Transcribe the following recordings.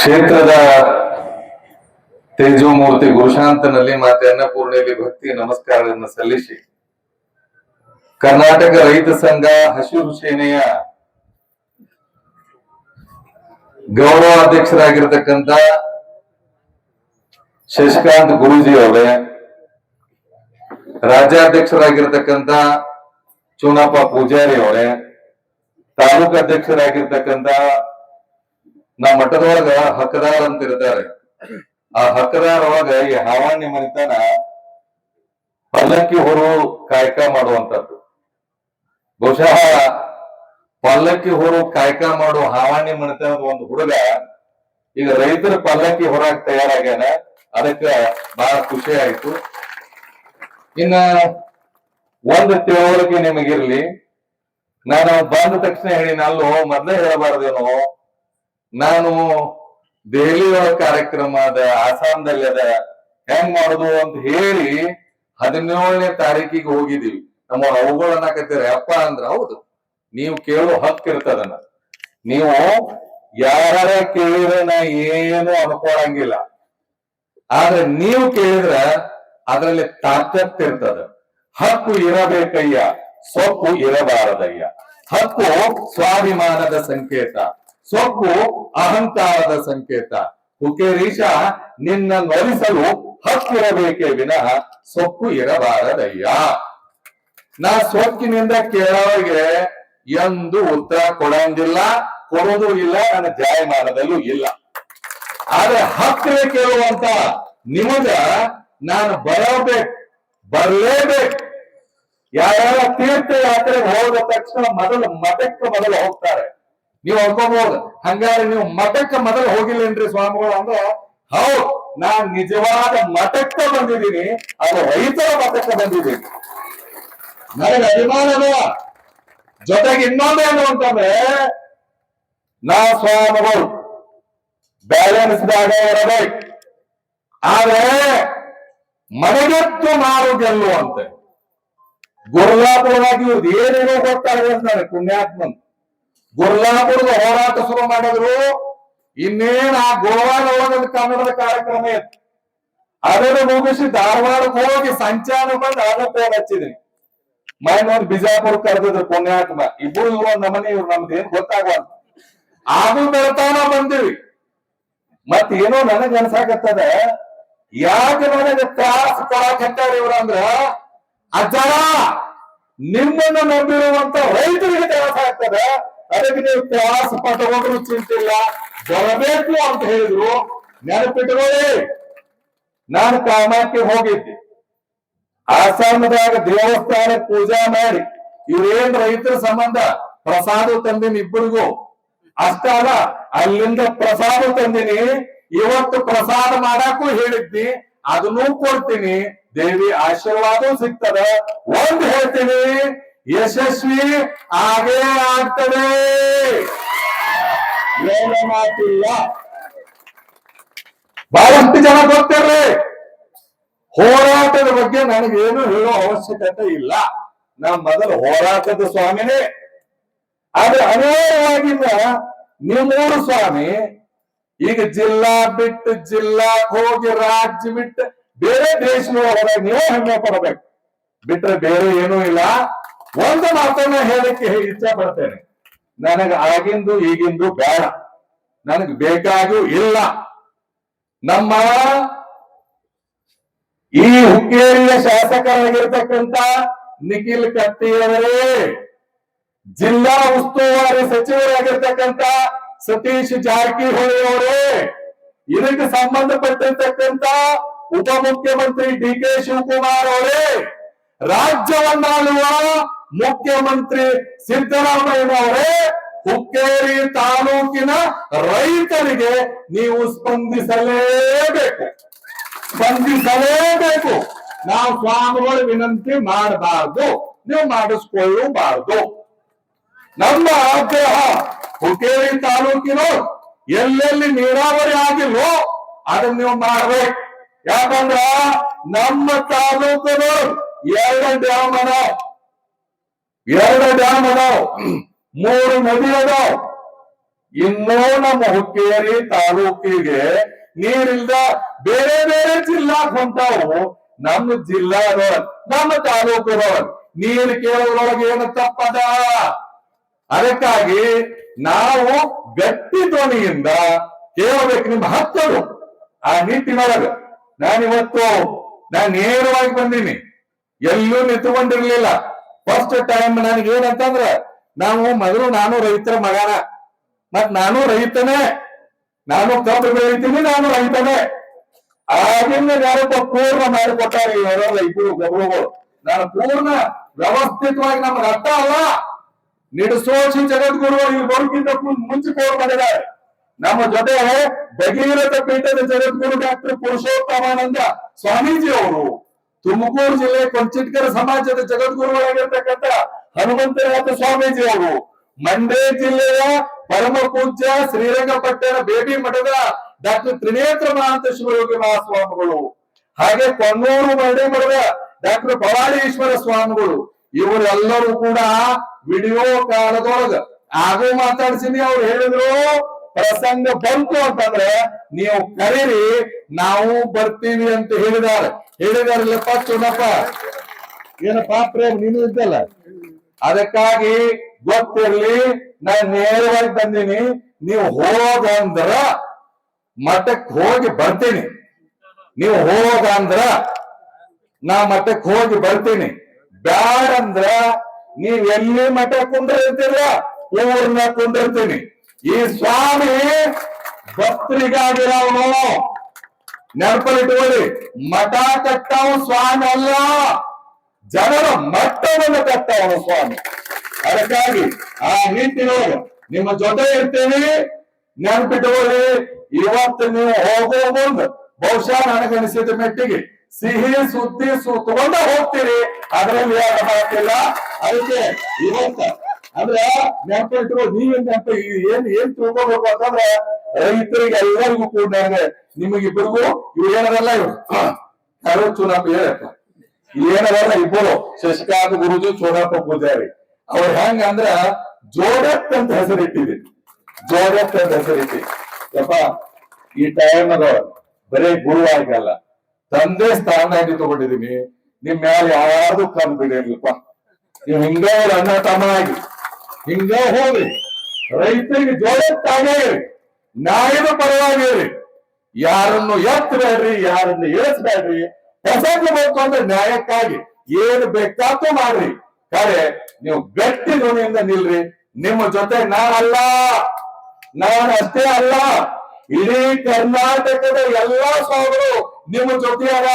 ಕ್ಷೇತ್ರದ ತೇಜೋಮೂರ್ತಿ ಗುರುಶಾಂತನಲ್ಲಿ ಮಾತೆ ಅನ್ನಪೂರ್ಣೆಯಲ್ಲಿ ಭಕ್ತಿ ನಮಸ್ಕಾರಗಳನ್ನು ಸಲ್ಲಿಸಿ ಕರ್ನಾಟಕ ರೈತ ಸಂಘ ಹಸಿರು ಸೇನೆಯ ಗೌರವ ಅಧ್ಯಕ್ಷರಾಗಿರ್ತಕ್ಕಂಥ ಶಶಿಕಾಂತ್ ಗುರೂಜಿ ಅವರೇ, ರಾಜ್ಯಾಧ್ಯಕ್ಷರಾಗಿರ್ತಕ್ಕಂಥ ಚುನಪ್ಪ ಪೂಜಾರಿ ಅವರೇ, ತಾಲೂಕು ಅಧ್ಯಕ್ಷರಾಗಿರ್ತಕ್ಕಂಥ ನಮ್ಮ ಮಠದೊಳಗ ಹಕ್ಕದಾರ ಅಂತ ಇರ್ತಾರೆ. ಆ ಹಕ್ಕದಾರ ಒಳಗ ಈ ಹಾವಾಣಿ ಮನಿತನ ಪಲ್ಲಕ್ಕಿ ಹೊರು ಕಾಯಕ ಮಾಡುವಂತದ್ದು. ಬಹುಶಃ ಪಲ್ಲಕ್ಕಿ ಹೊರು ಕಾಯಕ ಮಾಡುವ ಹಾವಾಣಿ ಮನಿತನದ ಒಂದು ಹುಡುಗ ಈಗ ರೈತರ ಪಲ್ಲಕ್ಕಿ ಹೊರಕ್ ತಯಾರಾಗ್ಯಾನ. ಅದಕ್ಕೆ ಬಹಳ ಖುಷಿ ಆಯ್ತು. ಇನ್ನ ಒಂದು ತಿಳುವಳಿಕೆ ನಿಮಗಿರ್ಲಿ, ನಾನು ಬಂದ ತಕ್ಷಣ ಹೇಳಿ ಅಲ್ಲೋ ಮೊದ್ಲೇ ಹೇಳಬಾರ್ದೇನೋ, ನಾನು ದೆಹಲಿ ಒಳಗ ಕಾರ್ಯಕ್ರಮ ಅದ, ಆಸಾಮದಲ್ಲಿ ಅದ, ಹೆಂಗ್ ಮಾಡುದು ಅಂತ ಹೇಳಿ 17ನೇ ತಾರೀಕಿಗೆ ಹೋಗಿದೀವಿ. ನಮ್ಮ ಅವುಗಳು ಅನ್ನಕತ್ತೀರ ಅಪ್ಪ ಅಂದ್ರ ಹೌದು, ನೀವು ಕೇಳೋ ಹಕ್ಕು ಇರ್ತದನ್ನ. ನೀವು ಯಾರ ಕೇಳಿದ್ರೆ ನಾ ಏನು ಅನ್ಕೊಳಂಗಿಲ್ಲ, ಆದ್ರೆ ನೀವು ಕೇಳಿದ್ರ ಅದರಲ್ಲಿ ತಾಕತ್ ಇರ್ತದ. ಹಕ್ಕು ಇರಬೇಕಯ್ಯ, ಸೊಕ್ಕು ಇರಬಾರದಯ್ಯ. ಹಕ್ಕು ಸ್ವಾಭಿಮಾನದ ಸಂಕೇತ, ಸೊಕ್ಕು ಅಹಂಕಾರದ ಸಂಕೇತ. ಹುಕೇರೀಶ ನಿನ್ನ ನೊಲಿಸಲು ಹಕ್ಕಿರಬೇಕೇ ವಿನಃ ಸೊಕ್ಕು ಇರಬಾರದಯ್ಯ. ನಾ ಸೊಕ್ಕಿನಿಂದ ಕೇಳೋರಿಗೆ ಎಂದು ಉತ್ತರ ಕೊಡಂಗಿಲ್ಲ, ಕೊಡೋದು ಇಲ್ಲ, ನನ್ನ ಜಾಯಮಾನದಲ್ಲೂ ಇಲ್ಲ. ಆದ್ರೆ ಹಕ್ಕಿಗೆ ಕೇಳುವಂತ ನಿಮಗ ನಾನು ಬರ್ಲೇಬೇಕು. ಯಾರ್ಯಾರ ತೀರ್ಥಯಾತ್ರೆಗೆ ಹೋದ ತಕ್ಷಣ ಮಠಕ್ಕೆ ಮೊದಲು ಹೋಗ್ತಾರೆ. ನೀವು ಅನ್ಕೋಬಹುದು ಹಂಗಾರೆ ನೀವು ಮಠಕ್ಕೆ ಮೊದಲು ಹೋಗಿಲ್ಲೇನ್ರಿ ಸ್ವಾಮಿಗಳು ಅಂದ್ರೆ, ಹೌದು, ನಾನ್ ನಿಜವಾದ ಮಠಕ್ಕೆ ಬಂದಿದ್ದೀನಿ, ಅದು ರೈತರ ಮಠಕ್ಕೆ ಬಂದಿದ್ದೀನಿ. ನನಗೆ ಅಭಿಮಾನದ ಜೊತೆಗೆ ಇನ್ನೊಂದೇನು ಅಂತಂದ್ರೆ, ನಾ ಸ್ವಾಮಿಗಳು ಬ್ಯಾಲೆನ್ಸ್ದಾಗ ಇರಬೇಕು. ಆದ್ರೆ ಮನೆಗೆತ್ತು ಮಾರು ಗೆಲ್ಲುವಂತೆ ಗುರ್ಲಾಪುರವಾಗಿ ಇವ್ರದ್ದು ಏನೇನೋ ಗೊತ್ತಾಗಲ್ಲ. ನನಗೆ ಪುಣ್ಯಾತ್ಮನ್ ಗುರ್ಲಾಪುರದ ಹೋರಾಟ ಶುರು ಮಾಡಿದ್ರು. ಇನ್ನೇನ್ ಆ ಗೋವಾದ ಕನ್ನಡದ ಕಾರ್ಯಕ್ರಮ ಇತ್ತು, ಅದನ್ನು ಮುಗಿಸಿ ಧಾರವಾಡಕ್ಕೆ ಹೋಗಿ ಸಂಚಾರ ಬಂದು ಅದನ್ನ ಫೋನ್ ಹಚ್ಚಿದ್ರಿ. ಮೈನೊಂದು ಬಿಜಾಪುರ ಕರೆದಿದ್ರು ಪುಣ್ಯಾತ್ಮ. ಇಬ್ರು ಇವ್ರು ನಮ್ಮನೆ, ಇವ್ರು ನಮ್ದು ಏನ್ ಗೊತ್ತಾಗಲ್ಲ. ಅದು ಬೆಳತಾನ ಬಂದಿವಿ. ಮತ್ ಏನೋ ನನಗ್ ಅನ್ಸಾಕತ್ತದ, ಯಾಕೆ ನನಗೆ ತ್ರಾಸ ಕೊಡಕತ್ತಾರ ಇವ್ರ ಅಂದ್ರ, ಅಜ್ಜಾರ ನಿಮ್ಮನ್ನ ನಂಬಿರುವಂತ ರೈತರಿಗೆ ತ್ರಾಸ ಆಗ್ತದೆ, ಅದಕ್ಕೆ ನೀವು ತ್ರಾಸ ಪಟ್ಟೋದ್ರು ಚಿಂತಿಲ್ಲ, ಬರಬೇಕು ಅಂತ ಹೇಳಿದ್ರು. ನೆನಪಿಟ್ಕೊಳ್ಳಿ, ನಾನು ಕಾಮಾಕ್ಕೆ ಹೋಗಿದ್ದೆ. ಆಸಾಮದಾಗ ದೇವಸ್ಥಾನ ಪೂಜಾ ಮಾಡಿ ಇವ್ರೇನ್ ರೈತರ ಸಂಬಂಧ ಪ್ರಸಾದ ತಂದಿನಿ ಇಬ್ಬರಿಗೂ. ಅಷ್ಟ ಅಲ್ಲ, ಅಲ್ಲಿಂದ ಪ್ರಸಾದ ತಂದಿನಿ. ಇವತ್ತು ಪ್ರಸಾದ ಮಾಡಕ್ಕೂ ಹೇಳಿದ್ನಿ, ಅದನ್ನೂ ಕೊಡ್ತೀನಿ. ದೇವಿ ಆಶೀರ್ವಾದ ಸಿಗ್ತದೆ. ಒಂದ್ ಹೇಳ್ತೀನಿ, ಯಶಸ್ವಿ ಆಗೇ ಆಗ್ತದೆ, ಏನು ಮಾತಿಲ್ಲ. ಬಹಳಷ್ಟು ಜನ ಗೊತ್ತಿರ್ರಿ, ಹೋರಾಟದ ಬಗ್ಗೆ ನನಗೇನು ಹೇಳೋ ಅವಶ್ಯಕತೆ ಇಲ್ಲ. ನಾ ಮೊದಲು ಹೋರಾಟದ ಸ್ವಾಮಿನೇ. ಆದ್ರೆ ಅನಿವಾರ್ಯವಾಗಿಲ್ಲ, ನಿಮ್ಮೂರು ಸ್ವಾಮಿ ಈಗ ಜಿಲ್ಲಾ ಬಿಟ್ಟು ಜಿಲ್ಲಾಕ್ ಹೋಗಿ ರಾಜ್ಯ ಬಿಟ್ಟು ಬೇರೆ ದೇಶದೊಳಗೆ ನೀವು ಹೆಮ್ಮೆ ಪಡಬೇಕು, ಬಿಟ್ರೆ ಬೇರೆ ಏನೂ ಇಲ್ಲ. ಒಂದು ಮಾತನ್ನ ಹೇಳಕ್ಕೆ ಇಚ್ಛೆ ಪಡ್ತೇನೆ, ನನಗೆ ಆಗಿಂದು ಈಗಿಂದು ಬೇಡ, ನನಗೆ ಬೇಕಾಗೂ ಇಲ್ಲ. ನಮ್ಮ ಈ ಹುಕ್ಕೇರಿಯ ಶಾಸಕರಾಗಿರ್ತಕ್ಕಂಥ ನಿಖಿಲ್ ಕತ್ತಿಯವರೇ, ಜಿಲ್ಲಾ ಉಸ್ತುವಾರಿ ಸಚಿವರಾಗಿರ್ತಕ್ಕಂಥ ಸತೀಶ್ ಜಾರಕಿಹೊಳಿ ಅವರೇ, ಇದಕ್ಕೆ ಸಂಬಂಧಪಟ್ಟಿರ್ತಕ್ಕಂಥ ಉಪಮುಖ್ಯಮಂತ್ರಿ DK ಶಿವಕುಮಾರ್ ಅವರೇ, ರಾಜ್ಯವನ್ನಾಳುವ ಮುಖ್ಯಮಂತ್ರಿ ಸಿದ್ದರಾಮಯ್ಯನವರೇ, ಹುಕ್ಕೇರಿ ತಾಲೂಕಿನ ರೈತರಿಗೆ ನೀವು ಸ್ಪಂದಿಸಲೇಬೇಕು. ನಾವು ಸ್ವಾಮಿಗಳು ವಿನಂತಿ ಮಾಡಬಾರ್ದು, ನೀವು ಮಾಡಿಸ್ಕೊಳ್ಳಬಾರ್ದು. ನಮ್ಮ ಆಗ್ರಹ ಹುಕ್ಕೇರಿ ತಾಲೂಕಿನ ಎಲ್ಲೆಲ್ಲಿ ನೀರಾವರಿ ಆಗಿಲ್ವೋ ಅದನ್ನ ನೀವು ಮಾಡ್ಬೇಕು. ಯಾಕಂದ್ರ ನಮ್ಮ ತಾಲೂಕಿನ 2 ಡ್ಯಾಮ್ ಅದಾವ, 3 ನದಿ ಅದಾವ. ಇನ್ನೂ ನಮ್ಮ ಹುಕ್ಕೇರಿ ತಾಲೂಕಿಗೆ ನೀರಿಲ್ದ ಬೇರೆ ಬೇರೆ ಜಿಲ್ಲಾಕ್ ಹೊಂಟಾವು. ನಮ್ಮ ಜಿಲ್ಲಾದೊಳಗ್ ನಮ್ಮ ತಾಲೂಕದೊಳಗ್ ನೀರು ಕೇಳೋದ್ರೊಳಗೆ ಏನು ತಪ್ಪದ? ಅದಕ್ಕಾಗಿ ನಾವು ಗಟ್ಟಿ ಧ್ವನಿಯಿಂದ ಕೇಳಬೇಕು ನಿಮ್ಮ ಹಕ್ಕಳು. ಆ ನಿಟ್ಟಿನೊಳಗ ನಾನಿವತ್ತು ನೇರವಾಗಿ ಬಂದೀನಿ, ಎಲ್ಲೂ ನಿಂತುಕೊಂಡಿರ್ಲಿಲ್ಲ. ಫಸ್ಟ್ ಟೈಮ್ ನನಗೇನಂತಂದ್ರ ನಾವು ಮೊದಲು ನಾನು ರೈತರ ಮಗನ, ಮತ್ ನಾನು ರೈತನೇ, ನಾನು ಕಬ್ಬು ಬೆಳಿತೀನಿ, ನಾನು ರೈತನೇ. ಆಗಿಂದ ಯಾರೊಬ್ಬ ಪೂರ್ಣ ಮಾಡಿಕೊಟ್ಟಾರೆ ಇಬ್ಬರು ಗಬರುಗಳು. ನಾನು ಪೂರ್ಣ ವ್ಯವಸ್ಥಿತವಾಗಿ ನಮ್ಗೆ ಅರ್ಥ ಅಲ್ಲ. ನಿಡಸೋಶಿ ಜಗದ್ಗುರು ಇಲ್ಲಿ ಬರೋಕ್ಕಿಂತ ಮುಂಚೆ ಕೋರ್ ಮಾಡಿದ್ದಾರೆ. ನಮ್ಮ ಜೊತೆ ಭಗೀರಥ ಪೀಠದ ಜಗದ್ಗುರು ಡಾಕ್ಟರ್ ಪುರುಷೋತ್ತಮಾನಂದ ಸ್ವಾಮೀಜಿ ಅವರು, ತುಮಕೂರು ಜಿಲ್ಲೆ ಕೊಂಚಿಟ್ಕರ ಸಮಾಜದ ಜಗದ್ಗುರುಗಳಾಗಿರ್ತಕ್ಕಂಥ ಹನುಮಂತನಾಥ ಸ್ವಾಮೀಜಿ ಅವರು, ಮಂಡ್ಯ ಜಿಲ್ಲೆಯ ಪರಮ ಪೂಜ್ಯ ಶ್ರೀರಂಗಪಟ್ಟಣ ಬೇಬಿ ಮಠದ ಡಾಕ್ಟರ್ ತ್ರಿನೇತ್ರ ಮಹಾಂತ ಶಿವಯೋಗಿ ಮಹಾಸ್ವಾಮಿಗಳು, ಹಾಗೆ ಕೊಣ್ಣೂರು ಮಂಡ್ಯ ಮಠದ ಡಾಕ್ಟರ್ ಭವಾನೀಶ್ವರ ಸ್ವಾಮಿಗಳು, ಇವರೆಲ್ಲರೂ ಕೂಡ ವಿಡಿಯೋ ಕಾಲದೊಳಗ ಆಗೂ ಮಾತಾಡ್ಸಿನಿ. ಅವ್ರು ಹೇಳಿದ್ರು ಪ್ರಸಂಗ ಬಂತು ಅಂತಂದ್ರೆ ನೀವು ಕರೀರಿ, ನಾವು ಬರ್ತೀವಿ ಅಂತ ಹೇಳಿದಾರಲ್ಲಪ್ಪ ಚುನಪ್ಪ. ಏನಪ್ಪ ಪ್ರೇಮ್ ನೀನು ಇದ್ದಲ್ಲ, ಅದಕ್ಕಾಗಿ ಗೊತ್ತಿರ್ಲಿ ನಾನು ನೇರವಾಗಿ ಬಂದೀನಿ. ನೀವು ಹೋಗಂದ್ರ ಮಠಕ್ಕೆ ಹೋಗಿ ಬರ್ತೀನಿ, ನೀವು ಹೋಗಂದ್ರ ನಾ ಮಠಕ್ಕೆ ಹೋಗಿ ಬರ್ತೀನಿ. ಬ್ಯಾಡ ಅಂದ್ರ ನೀವ್ ಎಲ್ಲಿ ಮಠ ಕುಂದಿರ್ತೀರ ಊರ್ನ ಕುಂದಿರ್ತೀನಿ. ಈ ಸ್ವಾಮಿ ಭಕ್ತರಿಗಾಗಿರವನು, ನೆನಪಲ್ಲಿಟ್ಕೊಳ್ಳಿ. ಮಠ ಕಟ್ಟವ ಸ್ವಾಮಿ ಅಲ್ಲ, ಜನರ ಮಟ್ಟವನ್ನು ಕಟ್ಟವನು ಸ್ವಾಮಿ. ಅದಕ್ಕಾಗಿ ಆ ನಿಟ್ಟಿನೊಳಗೆ ನಿಮ್ಮ ಜೊತೆ ಇರ್ತೀನಿ, ನೆನಪಿಟ್ಟುಕೊಳ್ಳಿ. ಇವತ್ತು ನೀವು ಹೋಗೋ ಮುಂದೆ ಬಹುಶಃ ನನಗನಿಸಿದ ಮೆಟ್ಟಿಗೆ ಸಿಹಿ ಸುದ್ದಿ ತಗೊಂಡ ಹೋಗ್ತೀರಿ, ಅದರಲ್ಲಿ ಯಾರು ಮಾತಿಲ್ಲ. ಅದಕ್ಕೆ ಇವತ್ತ ಅಂದ್ರೆ ನೆನಪಿಟ್ಟು ನೀವೇನ್ ಏನ್ ತಿಳ್ಕೋಬೇಕು ಅಂತಂದ್ರೆ ರೈತರಿಗೆ ಎಲ್ಲರಿಗೂ ಕೂಡ ನಿಮಗಿಬ್ಬರಿಗೂ ಇವು ಏನದಲ್ಲ, ಇವ್ರು ಯಾರು ಚುನಾಪ ಹೇಳಪ್ಪ ಏನದಲ್ಲ, ಇಬ್ಬರು ಶಶಿಕಾಂತ್ ಗುರುಜಿ ಚೋಡಪ್ಪ ಪೂಜಾರಿ. ಅವ್ರು ಹೆಂಗ ಅಂದ್ರ ಜೋಡತ್ ಅಂತ ಹೆಸರಿಟ್ಟಿದ್ರಿ, ಜೋಡತ್ ಅಂತ ಹೆಸರಿಟ್ಟಿ. ಯಪ್ಪ ಈ ಟೈಮ್ ಅದ ಬರೀ ಗುರು ಆಗಲ್ಲ, ತಂದೆ ಸ್ಥಾನವಾಗಿ ತಗೊಂಡಿದೀನಿ. ನಿಮ್ ಮ್ಯಾಲ ಯಾರು ಕಂಡು ಬಿಡಿರ್ಲಿಪ್ಪ. ನೀವು ಹಿಂಗ ಅಣ್ಣ ತಮ್ಮ ಆಗಿ ಹಿಂಗ ಹೋಗ್ರಿ, ರೈತರಿಗೆ ಜೋಡತ್ತಾಗೇರಿ, ನ್ಯಾಯದ ಪರವಾಗಿರಿ. ಯಾರನ್ನು ಎತ್ತಬೇಡ್ರಿ, ಯಾರನ್ನು ಇಳಿಸ್ಬೇಡ್ರಿ. ಪ್ರಸಂಗ ಬೇಕು ಅಂದ್ರೆ ನ್ಯಾಯಕ್ಕಾಗಿ ಏನು ಬೇಕಾದ್ರೂ ಮಾಡ್ರಿ, ಖರೆ ನೀವು ಗಟ್ಟಿ ಧ್ವನಿಯಿಂದ ನಿಲ್ರಿ. ನಿಮ್ಮ ಜೊತೆ ನಾನಲ್ಲ, ನಾನು ಅಷ್ಟೇ ಅಲ್ಲ, ಇಡೀ ಕರ್ನಾಟಕದ ಎಲ್ಲಾ ಸ್ವಾಮಿಗಳು ನಿಮ್ಮ ಜೊತೆ ಅದ.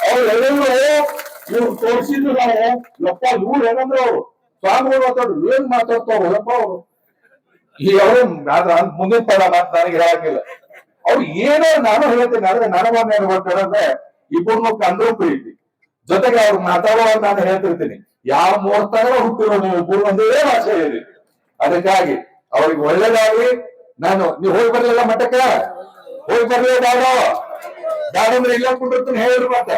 ಅವ್ರು ಹೇಳಿದ್ರು, ಇವ್ರು ತೋರಿಸಿದ್ರು ನಾವು ಯಪ್ಪ ಇವ್ರು ಏನಂದ್ರು ಅವರು ಸ್ವಾಮಿಗಳು ಮಾತಾಡ್ರು, ಏನ್ ಮಾತಾಡ್ತಾವ್ರು ಯಪ್ಪ ಅವರು. ಈ ಅವರು ಮುಂದಿನ ಪದ ಮಾತು ನನಗೆ ಹೇಳಂಗಿಲ್ಲ. ಅವ್ರು ಏನೋ ನಾನು ಹೇಳ್ತೀನಿ, ಆದ್ರೆ ನನಗೊಂದು ಏನ್ ಗೊತ್ತಾರಂದ್ರೆ ಇಬ್ಬರನ್ನು ಕಂಡ್ರು ಪ್ರೀತಿ ಜೊತೆಗೆ ಅವ್ರು ಮಾತಾಡೋ ನಾನು ಹೇಳ್ತಿರ್ತೀನಿ. ಯಾವ ಮುಹೂರ್ತಾಗ ಹುಟ್ಟಿರೋ ನೀವು ಇಬ್ಬರು ಒಂದೇ ಭಾಷೆ ಹೇಳಿ. ಅದಕ್ಕಾಗಿ ಅವ್ರಿಗೆ ಒಳ್ಳೇದಾಗ್ಲಿ. ನೀವು ಹೋಗಿ ಬರ್ಲಿಲ್ಲ ಮಠಕ್ಕ, ಹೋಗಿ ಬರ್ಲೇ ಬ್ಯಾಡಂದ್ರೆ ಇಲ್ಲ ಕುಂಡಿರ್ತೀನಿ ಹೇಳಿದ್ರು, ಮತ್ತೆ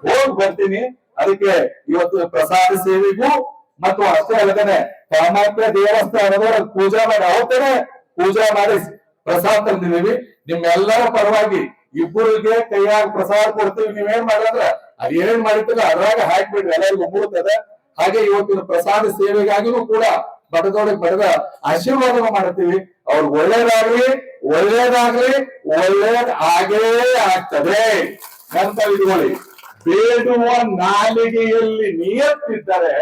ಹೋಗಿ ಬರ್ತೀನಿ. ಅದಕ್ಕೆ ಇವತ್ತು ಪ್ರಸಾದ ಸೇವೆಗೂ ಮತ್ತು ಅಷ್ಟೇ ಅಲ್ಲದೇನೆ ಕಾಮಾಖ್ಯ ದೇವಸ್ಥಾನದೊಳಗೆ ಪೂಜಾ ಮಾಡಿ ಅವತ್ತೇನೆ ಪೂಜಾ ಮಾಡಿ ಪ್ರಸಾದ ತಂದಿದ್ದೀವಿ. ನಿಮ್ಮೆಲ್ಲರ ಪರವಾಗಿ ಇಬ್ಬರಿಗೆ ಕೈಯಾಗ ಪ್ರಸಾದ ಕೊಡ್ತೀವಿ. ನೀವೇನ್ ಮಾಡಿದ್ರ ಅದೇನೇನ್ ಮಾಡಿರ್ತಿಲ್ಲ ಅದ್ರಾಗ ಹಾಕ್ಬಿಡ್ರಿ, ಎಲ್ಲರಿಗೂ ಮುಗಿತದೆ. ಹಾಗೆ ಇವತ್ತಿನ ಪ್ರಸಾದ ಸೇವೆಗಾಗಿನೂ ಕೂಡ ಮಠದೊಳಗೆ ಮಠದ ಆಶೀರ್ವಾದ ಮಾಡ್ತೀವಿ. ಅವ್ರಿಗೆ ಒಳ್ಳೇದಾಗ್ಲಿ, ಒಳ್ಳೇದಾಗ್ಲಿ, ಒಳ್ಳೇದ್ ಆಗೇ ಆಗ್ತದೆ ಅಂತ ಇಟ್ಕೊಳ್ಳಿ. ಬೇಡುವ ನಾಲಿಗೆಯಲ್ಲಿ ನಿಯತ್ತಿದ್ದರೆ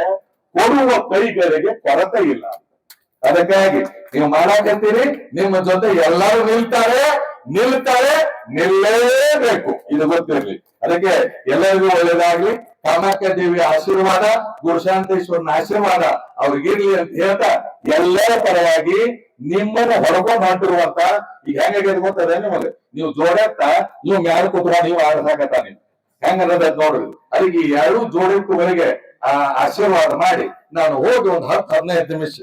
ಕೊಡುವ ಕೈಗಳಿಗೆ ಕೊರತೆ ಇಲ್ಲ. ಅದಕ್ಕಾಗಿ ನೀವು ಮಾಡಾಕತ್ತೀರಿ, ನಿಮ್ಮ ಜೊತೆ ಎಲ್ಲರೂ ನಿಲ್ತಾರೆ, ನಿಲ್ಲೇಬೇಕು, ಇದು ಗೊತ್ತಿರ್ಲಿ. ಅದಕ್ಕೆ ಎಲ್ಲರಿಗೂ ಒಳ್ಳೇದಾಗ್ಲಿ. ಕಾಮಾಖ್ಯ ದೇವಿಯ ಆಶೀರ್ವಾದ, ಗುರುಶಾಂತೇಶ್ವರನ ಆಶೀರ್ವಾದ ಅವ್ರಿಗಿರ್ಲಿ ಅಂತ ಹೇಳ್ತಾ ಎಲ್ಲರ ಪರವಾಗಿ ನಿಮ್ಮನ್ನು ಹೊರಕೊಂಡು ಹೊಂಟಿರುವಂತ ಈಗ ಹೆಂಗಾಗ್ಯದ ಗೊತ್ತದ ನಿಮಗೆ. ನೀವು ಜೋಡೆತ್ತ ನೀವು ಮ್ಯಾಲ ಕೂತ್ಕೊಂಡು ನೀವು ಆಡ್ಸಾಕತ್ತ ನೀವು ಹೆಂಗದ ನೋಡ್ರಿ. ಅದಕ್ಕೆ ಈ ಎರಡು ಜೋಡೆತ್ತುವರೆಗೆ ಆಶೀರ್ವಾದ ಮಾಡಿ ನಾನು ಹೋಗಿ ಒಂದು 10-15 ನಿಮಿಷ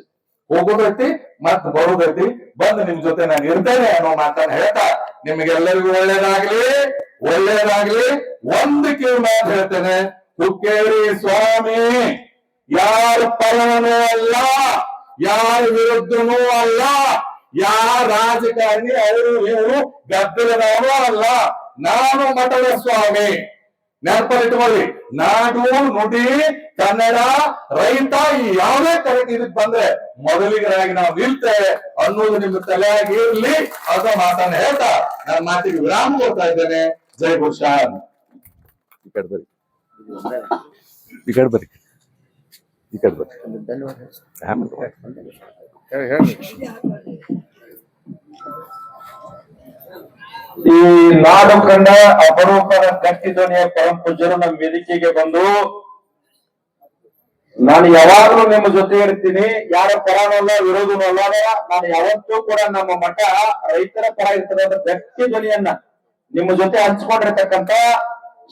ಹೋಗೋದೈತಿ, ಮತ್ ಬರೋದೈತಿ. ಬಂದು ನಿಮ್ ಜೊತೆ ನಾನು ಇರ್ತೇನೆ ಅನ್ನೋ ಮಾತನ್ನ ಹೇಳ್ತಾ ನಿಮ್ಗೆಲ್ಲರಿಗೂ ಒಳ್ಳೇದಾಗ್ಲಿ. ಒಂದು ಕಿವಿ ಮಾತು ಹೇಳ್ತೇನೆ, ಹುಕ್ಕೇರಿ ಸ್ವಾಮಿ ಯಾರ ಪರನೂ ಅಲ್ಲ, ಯಾರ ವಿರುದ್ಧನೂ ಅಲ್ಲ, ಯಾವ ರಾಜಕಾರಣಿ ಅವರು ಇವರು ಗದ್ದಲದವರು ಅಲ್ಲ. ನಾನು ಮಠದ ಸ್ವಾಮಿ. ನೆನಪಲ್ಲಿಟ್ಕೊಳ್ಳಿ, ನಾಡು ನುಡಿ ಕನ್ನಡ ರೈತ ಈ ಯಾವುದೇ ಕರೆಕ್ಟ್ ಇದಕ್ ಬಂದ್ರೆ ಮೊದಲಿಗರಾಗಿ ನಾವು ನಿಲ್ತೇವೆ ಅನ್ನೋದು ನಿಮ್ಗೆ ತಲೆಯಾಗಿ ಇರ್ಲಿ. ಅದ ಮಾತನ್ನ ಹೇಳ್ತಾ ನನ್ನ ಮಾತಿಗೆ ವಿರಾಮ ಕೊಡ್ತಾ ಇದ್ದೇನೆ. ಜೈ ಗುರುಶಾನ್. ಈ ಕಡೆ ಬರ್ರಿ, ಈ ಕಡೆ ಬರ್ರಿ, ಈ ಕಡೆ ಬರ್ರಿ. ಈ ನಾಡು ಕಂಡ ಅಪರೂಪದ ಗಟ್ಟಿ ಧ್ವನಿಯ ಪರಂ ಪೂಜ್ಯರು ನಮ್ಮ ವೇದಿಕೆಗೆ ಬಂದು, ನಾನು ಯಾವಾಗಲೂ ನಿಮ್ಮ ಜೊತೆ ಇರ್ತೀನಿ, ಯಾರ ಪರನಲ್ಲ ವಿರೋಧನೂ ಅಲ್ಲ. ನಾನು ಯಾವತ್ತೂ ಕೂಡ ನಮ್ಮ ಮಠ ರೈತರ ಪರ ಇರ್ತಕ್ಕಂಥ ಗಟ್ಟಿ ಧ್ವನಿಯನ್ನ ನಿಮ್ಮ ಜೊತೆ ಹಂಚಿಕೊಂಡಿರ್ತಕ್ಕಂಥ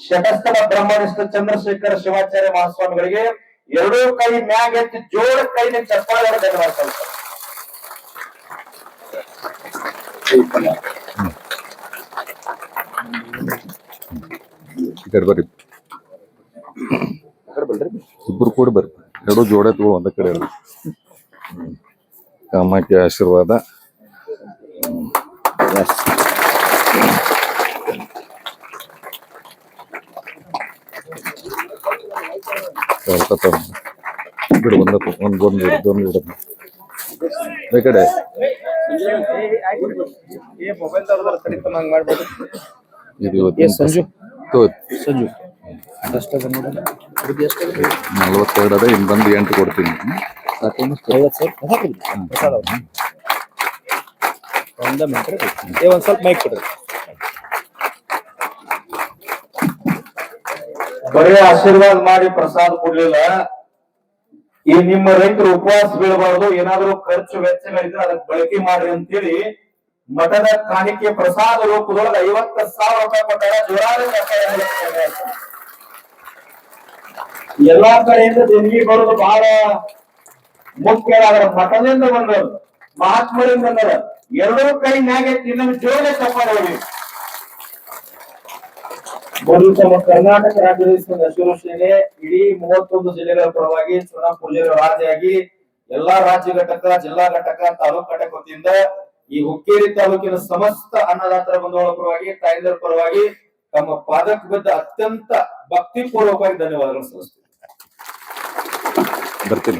ಶತಸ್ಥಲ ಬ್ರಹ್ಮನಿಷ್ಠ ಚಂದ್ರಶೇಖರ ಶಿವಾಚಾರ್ಯ ಮಹಾಸ್ವಾಮಿಗಳಿಗೆ ಎರಡೂ ಕೈ ಮ್ಯಾಗ ಎತ್ತಿ ಜೋಡ ಕೈ ಚಪ್ಪಾಳೆ ಹೊಡೆದ. ಈ ಕಡೆ ಬರ್ರಿ, ಇಬ್ರು ಕೂಡ ಬರ್ರಿ. ಎರಡು ಜೋಡೆ ತಗೋ ಒಂದ ಕಡೆ ಇರ್ರಿ. ಕಾಮಾಖ್ಯ ಆಶೀರ್ವಾದ. ಬಿಡು ಒಂದು ಈ ಕಡೆ ಇದು ಸಂಜು 42 ಅದ, ಇನ್ ಬಂದು 8 ಕೊಡ್ತೀನಿ. ಒಂದ್ ಸ್ವಲ್ಪ ಮೈಕ್ ಕೊಡ್ರಿ. ಬರೀ ಆಶೀರ್ವಾದ ಮಾಡಿ ಪ್ರಸಾದ ಕೊಡ್ಲಿಲ್ಲ. ಈ ನಿಮ್ಮ ರೈತರು ಉಪವಾಸ ಬೀಳಬಾರ್ದು, ಏನಾದ್ರು ಖರ್ಚು ವೆಚ್ಚಗಳಿದ್ರೆ ಅದಕ್ಕೆ ಬಳಕೆ ಮಾಡ್ರಿ ಅಂತೇಳಿ ಮಠದ ಕಾಣಿಕೆ ಪ್ರಸಾದ ರೂಪದೊಳಗೆ 50,000 ರೂಪಾಯಿ ಕೊಟ್ಟಾರ. ಜೋರಾದ ಎಲ್ಲಾ ಕಡೆಯಿಂದ ದೇಣಿಗೆ ಬರೋದು ಬಹಳ ಮುಖ್ಯ. ಆದ್ರೆ ಮಠದಿಂದ ಬಂದವರು, ಮಹಾತ್ಮರಿಂದ ಬಂದವ, ಎರಡೂ ಕೈ ಮ್ಯಾಗೆ ಇನ್ನೊಂದು ಜೋರ ಚಪ್ಪಾಳೆ. ನಮ್ಮ ಕರ್ನಾಟಕ ರಾಜ್ಯದ ಹಸಿರು ಸೇನೆ ಇಡೀ 31 ಜಿಲ್ಲೆಗಳ ಪರವಾಗಿ ಚುನಾ ಪೂಜಾರಿ ರಾಜಿಯಾಗಿ ಎಲ್ಲಾ ರಾಜ್ಯ ಘಟಕ, ಜಿಲ್ಲಾ ಘಟಕ, ತಾಲೂಕು ಘಟಕ ವತಿಯಿಂದ ಈ ಹುಕ್ಕೇರಿ ತಾಲೂಕಿನ ಸಮಸ್ತ ಅನ್ನದಾತರ ಬಂಧುಗಳ ಪರವಾಗಿ, ತಾಯಂದಿರ ಪರವಾಗಿ ತಮ್ಮ ಪಾದಕ್ಕೆ ಬಿದ್ದ ಅತ್ಯಂತ ಭಕ್ತಿಪೂರ್ವಕವಾಗಿ ಧನ್ಯವಾದಗಳು ಸಲ್ಲಿಸ್ತೀನಿ. ಬರ್ತೀನಿ.